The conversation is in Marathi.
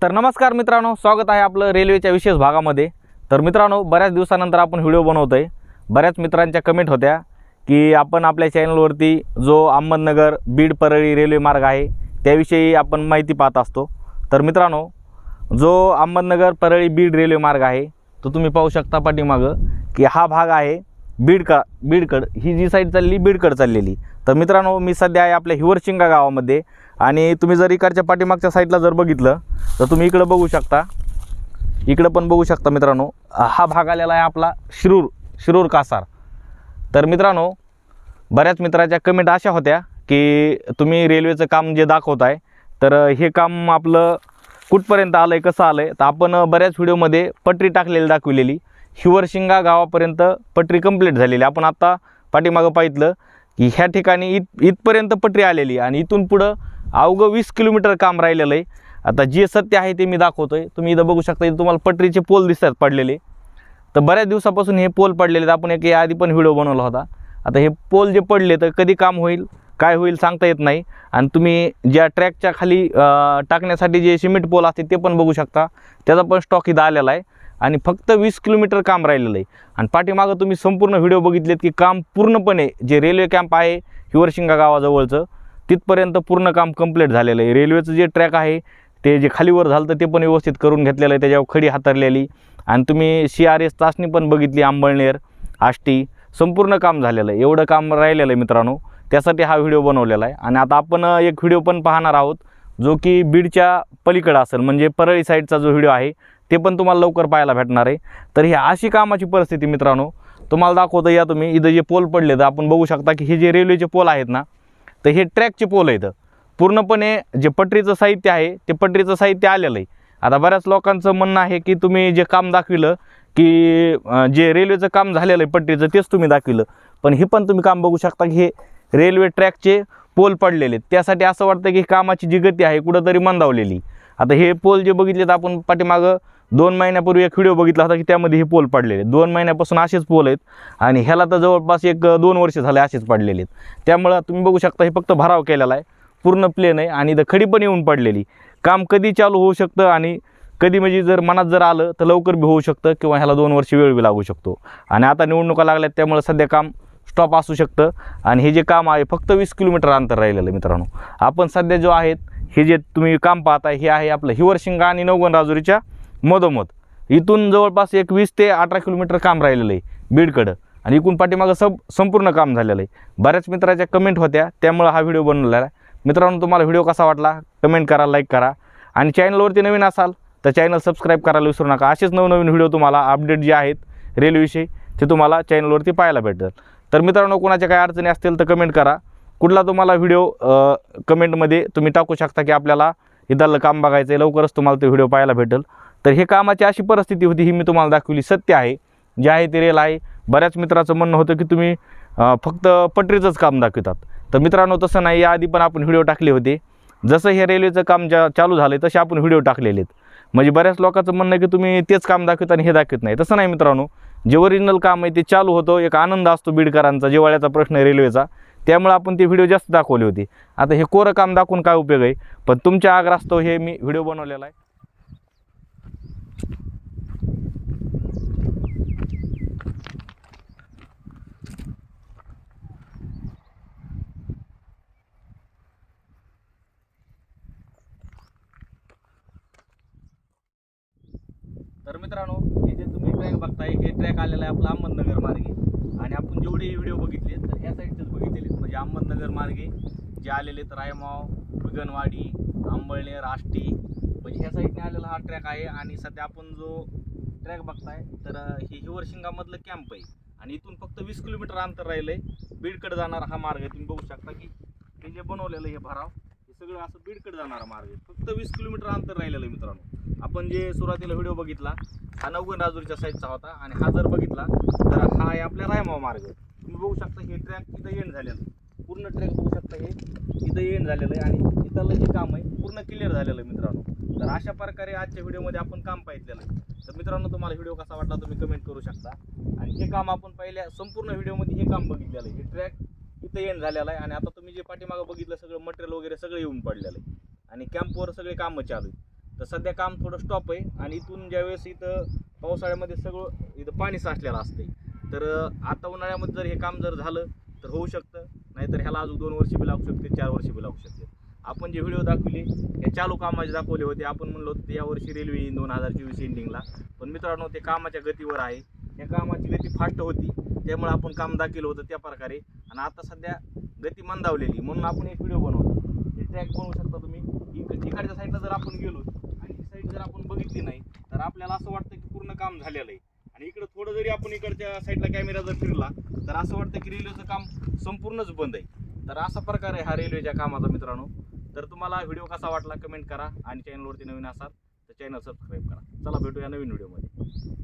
तर नमस्कार मित्रांनो, स्वागत आहे आपलं रेल्वेच्या विशेष भागामध्ये। तर मित्रांनो, बऱ्याच दिवसानंतर आपण व्हिडिओ बनवतोय। बऱ्याच मित्रांच्या कमेंट होत्या की आपण आपल्या चॅनलवरती जो अहमदनगर बीड परळी रेल्वे मार्ग आहे त्याविषयी आपण माहिती पाहत असतो। तर मित्रांनो, जो अहमदनगर परळी बीड रेल्वे मार्ग आहे तो तुम्ही पाहू शकता पाठीमागं की हा भाग आहे बीडकड ही जी साईड चालली बीडकड चाललेली। तर मित्रांनो, मी सध्या आहे आपल्या हिवरशिंगा गावामध्ये आणि तुम्ही जर इकडच्या पाठीमागच्या साईडला जर बघितलं तर तुम्ही इकडे बघू शकता, इकडे पण बघू शकता मित्रांनो, हा भाग आलेला आहे आपला शिरूर कासार। तर मित्रांनो, बऱ्याच मित्रांच्या कमेंट अशा होत्या की तुम्ही रेल्वेचं काम जे दाखवताय तर हे काम आपलं कुठपर्यंत आलंय, कसं आलंय। तर आपण बऱ्याच व्हिडिओमध्ये पटरी टाकलेली दाखवलेली, हिवरशिंगा गावापर्यंत पटरी कंप्लीट झालेली। आपण आता पाठीमागं पाहितलं की ह्या ठिकाणी इथपर्यंत पटरी आलेली आणि इथून पुढं अवघं 20 किलोमीटर काम राहिलेलं आहे। आता जे सत्य आहे ते मी दाखवतोय। तुम्ही इथं बघू शकता, इथं तुम्हाला पटरीचे पोल दिसतात पडलेले। तर बऱ्याच दिवसापासून हे पोल पडलेले, आपण एक आधी पण व्हिडिओ बनवला होता। आता हे पोल जे पडले तर कधी काम होईल काय होईल सांगता येत नाही। आणि तुम्ही ज्या ट्रॅकच्या खाली टाकण्यासाठी जे सिमेंट पोल असते ते पण बघू शकता, त्याचा पण स्टॉक इथं आलेला आहे आणि फक्त 20 किलोमीटर काम राहिलेलं आहे। आणि पाठीमागं तुम्ही संपूर्ण व्हिडिओ बघितलेत की काम पूर्णपणे जे रेल्वे कॅम्प आहे हिवरशिंगा गावाजवळचं तिथपर्यंत पूर्ण काम कंप्लीट झालेलं आहे। रेल्वेचं जे ट्रॅक आहे ते जे खालीवर झालं तर ते पण व्यवस्थित करून घेतलेलं आहे, त्याच्यावर खडी हातरलेली। आणि तुम्ही CRS चाचणी पण बघितली, अंबळनेर आष्टी संपूर्ण काम झालेलं आहे। एवढं काम राहिलेलं आहे मित्रांनो, त्यासाठी हा व्हिडिओ बनवलेला आहे। आणि आता आपण एक व्हिडिओ पण पाहणार आहोत जो की बीडच्या पलीकडे असेल, म्हणजे परळी साईडचा जो व्हिडिओ आहे ते पण तुम्हाला लवकर पाहायला भेटणार आहे। तर ही अशी कामाची परिस्थिती मित्रांनो तुम्हाला दाखवतो। या तुम्ही इथं जे पोल पडले तर आपण बघू शकता की हे जे रेल्वेचे पोल आहेत ना, तर हे ट्रॅकचे पोल आहेत। पूर्णपणे जे पटरीचं साहित्य आहे ते पटरीचं साहित्य आलेलं आहे। आता बऱ्याच लोकांचं म्हणणं आहे की तुम्ही जे काम दाखविलं की जे रेल्वेचं काम झालेलं आहे पटरीचं तेच तुम्ही दाखविलं, पण हे पण तुम्ही काम बघू शकता की हे रेल्वे ट्रॅकचे पोल पडलेले आहेत। त्यासाठी असं वाटतं की कामाची जी गती आहे कुठंतरी मंदावलेली। आता हे पोल जे बघितलेत आपण पाठीमागं 2 महिन्यापूर्वी एक व्हिडिओ बघितला होता की त्यामध्ये हे पोल पडलेले 2 महिन्यापासून असेच पोल आहेत आणि ह्याला तर जवळपास 1-2 वर्ष झाले असेच पडलेले आहेत। त्यामुळं तुम्ही बघू शकता हे फक्त भराव केलेला आहे, पूर्ण प्लेन आहे आणि इथं खडी पण येऊन पडलेली। काम कधी चालू होऊ शकतं आणि कधी म्हणजे जर मनात जर आलं तर लवकर बी होऊ शकतं किंवा ह्याला 2 वर्ष वेळ बी लागू शकतो। आणि आता निवडणुका लागल्यात त्यामुळे सध्या काम स्टॉप असू शकतं। आणि हे जे काम आहे फक्त 20 किलोमीटर अंतर राहिलेलं आहे मित्रांनो। आपण सध्या जो आहेत हे जे तुम्ही काम पाहताय हे आहे आपलं हिवरशिंगा आणि नवगण राजुरीच्या मधोमध। इथून जवळपास 20 ते 18 किलोमीटर काम राहिलेलं आहे बीडकडं आणि इकडून पाठीमागं संपूर्ण काम झालेलं आहे। बऱ्याच मित्राच्या कमेंट होत्या त्यामुळे हा व्हिडिओ बनवलेला आहे। मित्रांनो, तुम्हाला व्हिडिओ कसा वाटला कमेंट करा, लाईक करा आणि चॅनलवरती नवीन असाल तर चॅनल सबस्क्राईब करायला विसरू नका। असेच नवनवीन व्हिडिओ तुम्हाला अपडेट जे आहेत रेल्वेविषयी ते तुम्हाला चॅनलवरती पाहायला भेटतात। तर मित्रांनो, कोणाच्या काही अडचणी असतील तर कमेंट करा। कुठला तुम्हाला व्हिडिओ कमेंटमध्ये तुम्ही टाकू शकता की आपल्याला इथलं काम बघायचं आहे, लवकरच तुम्हाला ते व्हिडिओ पाहायला भेटेल। तर हे कामाची अशी परिस्थिती होती ही मी तुम्हाला दाखवली, सत्य आहे जे आहे ते रेल आहे। बऱ्याच मित्राचं म्हणणं होतं की तुम्ही फक्त पटरीचंच काम दाखवतात। तर मित्रांनो, तसं नाही, याआधी पण आपण व्हिडिओ टाकले होते। जसं हे रेल्वेचं काम चालू झालं तसे आपण व्हिडिओ टाकलेले आहेत। म्हणजे बऱ्याच लोकांचं म्हणणं आहे की तुम्ही तेच काम दाखवता आणि हे दाखवत नाही, तसं नाही मित्रांनो। जे ओरिजिनल काम आहे ते चालू होतं, एक आनंद असतो बीडकरांचा, जेवाळ्याचा प्रश्न आहे रेल्वेचा, त्यामुळे आपण ते व्हिडिओ जास्त दाखवले होते। आता हे कोरं काम दाखवून काय उपयोग आहे, पण तुमच्या आग्रहास्तव हे मी व्हिडिओ बनवलेला आहे। तर मित्रांनो, हे जे तुम्ही ट्रॅक बघताय हे ट्रॅक आलेला आहे आपला अहमदनगर मार्गे आणि आपण जेवढे व्हिडिओ बघितले तर ह्या साईडचेच बघितलेले, म्हणजे अहमदनगर मार्गे जे आलेले तर रायमाव, बिगनवाडी, अंबळनेर, आष्टी, म्हणजे ह्या साईडने आलेला हा ट्रॅक आहे। आणि सध्या आपण जो ट्रॅक बघताय तर हे हिवरशिंगामधलं कॅम्प आहे आणि इथून फक्त 20 किलोमीटर अंतर राहिलं आहे बीडकडे जाणारा हा मार्ग आहे। तुम्ही बघू शकता की हे जे बनवलेलं हे भराव हे सगळं असं बीडकडे जाणारा मार्ग आहे, फक्त 20 किलोमीटर अंतर राहिलेलं आहे मित्रांनो। आपण जे सुरुवातीला व्हिडिओ बघितला हा नवगण राजुरीच्या साईडचा होता आणि हा जर बघितला तर हा आहे आपल्या रायमाव मार्ग। तुम्ही बघू शकता हे ट्रॅक इथं एंड झालेलं आहे, पूर्ण ट्रॅक बघू शकता हे इथं एंड झालेलं आहे आणि इथलं जे काम आहे पूर्ण क्लिअर झालेलं आहे मित्रांनो। तर अशा प्रकारे आजच्या व्हिडिओमध्ये आपण काम पाहिलेलं आहे। तर मित्रांनो, तुम्हाला व्हिडिओ कसा वाटला तुम्ही कमेंट करू शकता। आणि हे काम आपण पहिल्या संपूर्ण व्हिडिओमध्ये हे काम बघितलेलं आहे, हे ट्रॅक इथं एंड झालेला आहे आणि आता तुम्ही जे पाठीमागं बघितलं सगळं मटेरियल वगैरे सगळं येऊन पडलेलं आहे आणि कॅम्पवर सगळे कामं चालू आहेत। तर सध्या काम थोडं स्टॉप आहे आणि इथून ज्यावेळेस इथं पावसाळ्यामध्ये सगळं इथं पाणी साचलेलं असते, तर आता उन्हाळ्यामध्ये जर हे काम जर झालं तर होऊ शकतं, नाहीतर ह्याला अजून 2 वर्ष बी लागू शकते, 4 वर्ष बी लागू शकते. आपण जे व्हिडिओ दाखवले हे चालू कामाचे दाखवले होते. आपण म्हणलो होते यावर्षी रेल्वे येईन 2024 एंडिंगला, पण मित्रांनो ते कामाच्या गतीवर आहे. या कामाची गती फास्ट होती त्यामुळे आपण काम दाखवलं होतं त्या प्रकारे, आणि आता सध्या गती मंदावलेली म्हणून आपण एक व्हिडिओ बनवतो. हे ट्रॅक बनवू शकता तुम्ही. इकडच्या साईडला जर आपण गेलो आणि ही साईड जर आपण बघितली नाही तर आपल्याला असं वाटतं की पूर्ण काम झालेलं आहे, आणि इकडं थोडं जरी आपण इकडच्या साईडला कॅमेरा जर फिरला तर असं वाटतं की रेल्वेचं काम संपूर्णच बंद आहे. तर असा प्रकार आहे हा रेल्वेच्या कामाचा मित्रांनो. तर तुम्हाला व्हिडिओ कसा वाटला कमेंट करा, आणि चॅनलवरती नवीन असाल तर चॅनल सबस्क्राईब करा. चला भेटूया नवीन व्हिडिओमध्ये.